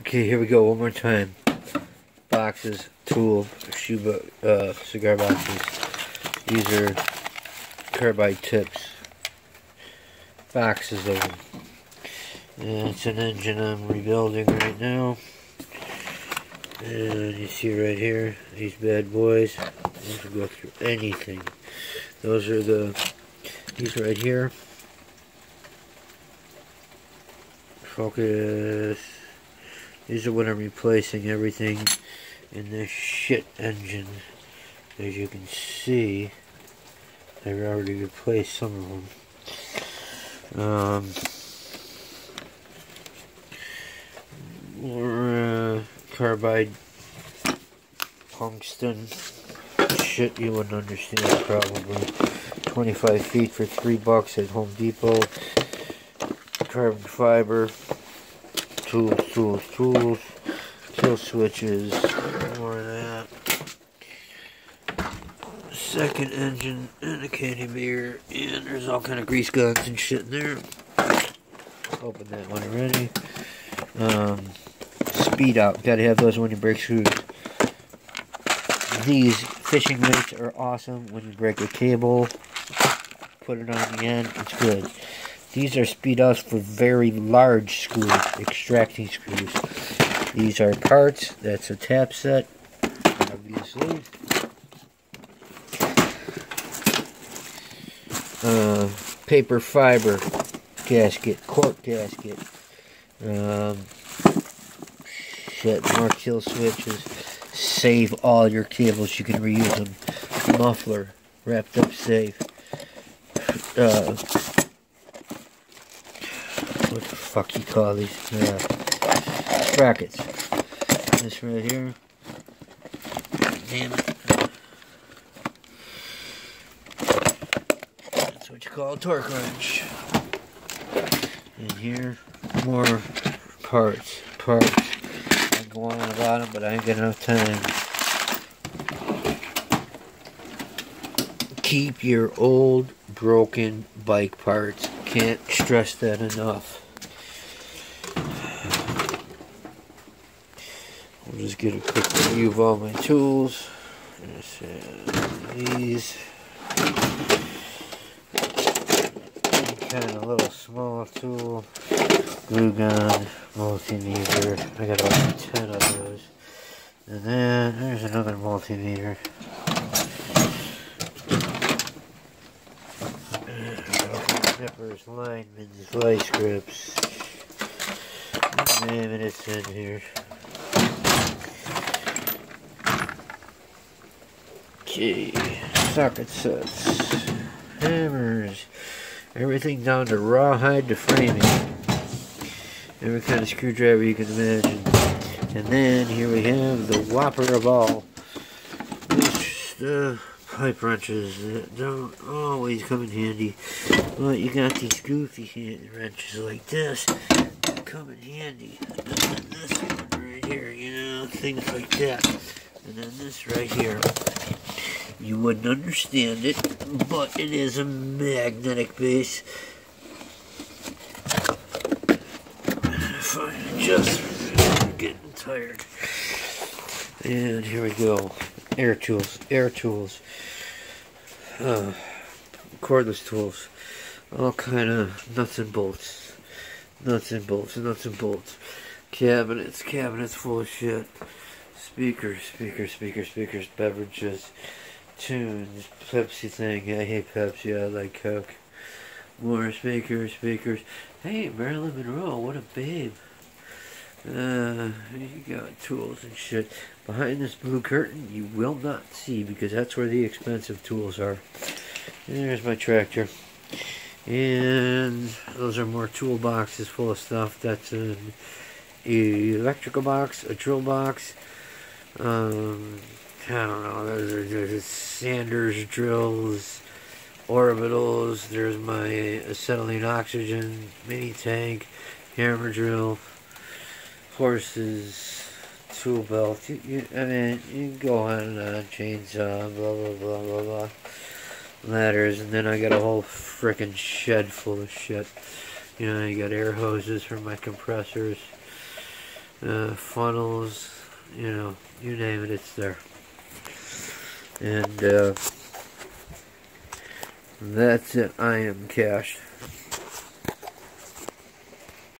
Okay, here we go. One more time. Boxes, tool, cigar boxes. These are carbide tips. Boxes of them. And it's an engine I'm rebuilding right now. And you see right here, these bad boys. You can go through anything. These right here. Focus. These are what I'm replacing everything in this shit engine. As you can see, I've already replaced some of them. More carbide tungsten shit you wouldn't understand probably. 25 feet for $3 at Home Depot. Carbon fiber. Tools. Kill switches. More of that. Second engine and a candy beer. And there's all kind of grease guns and shit in there. Open that one already. Speed out. Gotta have those when you break screws. These fishing weights are awesome when you break a cable. Put it on the end. It's good. These are speed outs for very large screws, extracting screws. These are parts. That's a tap set, obviously. Paper fiber gasket, cork gasket. More kill switches. Save all your cables. You can reuse them. Muffler, wrapped up safe. What the fuck you call these? Sprockets. This right here. Damn it. That's what you call a torque wrench. And here, more parts. I can go on about them, but I ain't got enough time. Keep your old broken bike parts. Can't stress that enough. I'll just get a quick review of all my tools. These kind of little small tool, glue gun, multimeter. I got about 10 of those. And then there's another multimeter. Nippers, linemen's, vice grips. Name it, it's in here. Okay, socket sets, hammers, everything down to rawhide to framing. Every kind of screwdriver you can imagine. And then here we have the whopper of all. The pipe wrenches that don't always come in handy. But you got these goofy wrenches like this that come in handy. And then this one right here, you know, things like that. And then this right here. You wouldn't understand it, but it is a magnetic base. I'm just getting tired. And here we go. Air tools. Cordless tools. All kind of nuts and bolts. Cabinets full of shit. Speakers, beverages, tunes, Pepsi thing. I hate Pepsi, I like Coke. More speakers. Hey, Marilyn Monroe, what a babe. You got tools and shit. Behind this blue curtain, you will not see because that's where the expensive tools are. And there's my tractor. And those are more tool boxes full of stuff. That's an electrical box, a drill box. I don't know. There's sanders, drills, orbitals. There's my acetylene oxygen mini tank, hammer drill, horses, tool belt. I mean, you can go on and on. Chainsaw, blah. Ladders, and then I got a whole frickin' shed full of shit. You know, you got air hoses for my compressors. funnels, you know, you name it, it's there. And that's it. I am Cash.